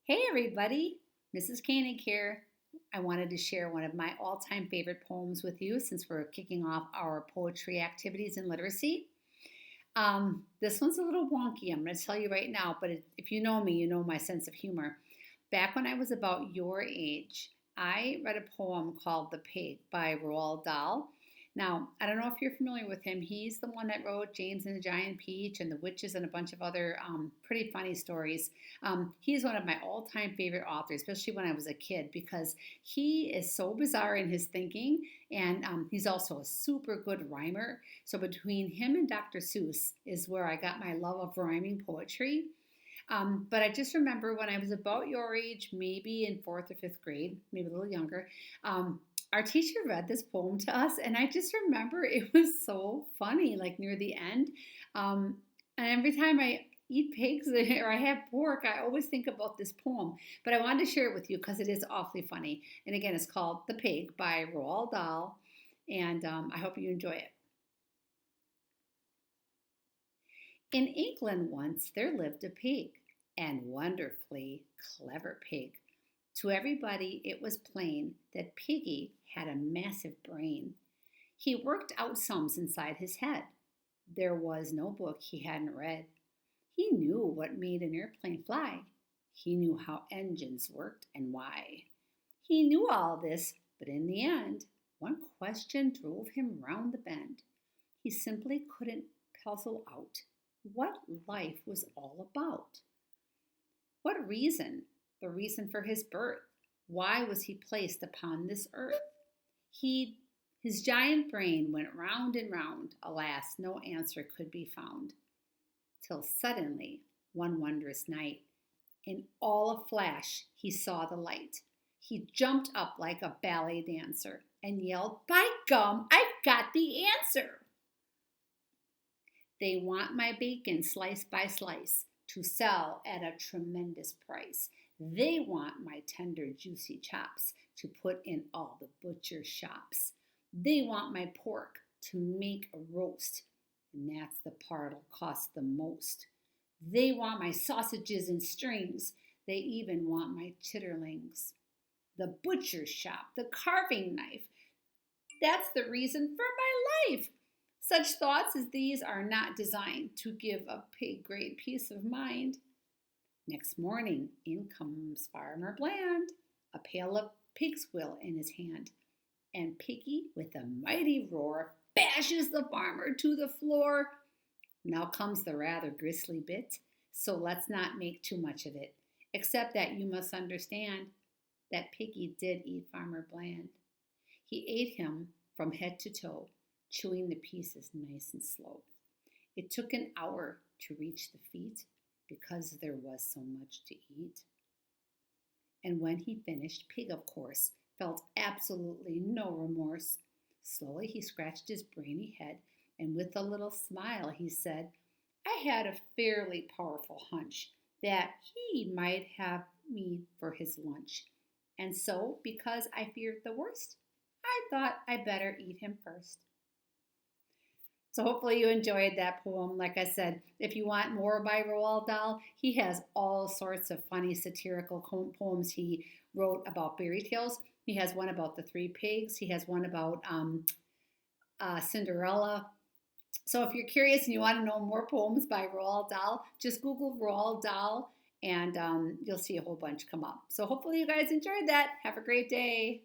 Hey everybody, Mrs. Koenig here. I wanted to share one of my all-time favorite poems with you since we're kicking off our poetry activities in literacy. This one's a little wonky, I'm going to tell you right now, but if you know me, you know my sense of humor. Back when I was about your age, I read a poem called The Pig by Roald Dahl. Now, I don't know if you're familiar with him. He's the one that wrote James and the Giant Peach and the Witches and a bunch of other pretty funny stories. He's one of my all time favorite authors, especially when I was a kid, because he is so bizarre in his thinking and he's also a super good rhymer. So, between him and Dr. Seuss is where I got my love of rhyming poetry. But I just remember when I was about your age, maybe in fourth or fifth grade, maybe a little younger, our teacher read this poem to us, and I just remember it was so funny, like near the end. And every time I eat pigs or I have pork, I always think about this poem. But I wanted to share it with you because it is awfully funny. And again, it's called The Pig by Roald Dahl, and I hope you enjoy it. In England once there lived a pig, and wonderfully clever pig. To everybody it was plain that Piggy had a massive brain. He worked out sums inside his head. There was no book he hadn't read. He knew what made an airplane fly. He knew how engines worked and why. He knew all this, but in the end, one question drove him round the bend. He simply couldn't puzzle out what life was all about. What reason? The reason for his birth. Why was he placed upon this earth? His giant brain went round and round. Alas, no answer could be found. Till suddenly, one wondrous night, in all a flash, he saw the light. He jumped up like a ballet dancer and yelled, "By gum, I've got the answer!" They want my bacon slice by slice to sell at a tremendous price. They want my tender, juicy chops to put in all the butcher shops. They want my pork to make a roast, and that's the part'll cost the most. They want my sausages and strings. They even want my chitterlings. The butcher shop, the carving knife, that's the reason for my life. Such thoughts as these are not designed to give a pig great peace of mind. Next morning, in comes Farmer Bland, a pail of pig's will in his hand, and Piggy, with a mighty roar, bashes the farmer to the floor. Now comes the rather grisly bit, so let's not make too much of it, except that you must understand that Piggy did eat Farmer Bland. He ate him from head to toe, chewing the pieces nice and slow. It took an hour to reach the feet because there was so much to eat. And when he finished, Pig, of course, felt absolutely no remorse. Slowly he scratched his brainy head, and with a little smile he said, "I had a fairly powerful hunch that he might have me for his lunch. And so, because I feared the worst, I thought I better eat him first." So hopefully you enjoyed that poem. Like I said, if you want more by Roald Dahl, he has all sorts of funny satirical poems he wrote about fairy tales. He has one about the three pigs. He has one about Cinderella. So if you're curious and you want to know more poems by Roald Dahl, just Google Roald Dahl and you'll see a whole bunch come up. So hopefully you guys enjoyed that. Have a great day.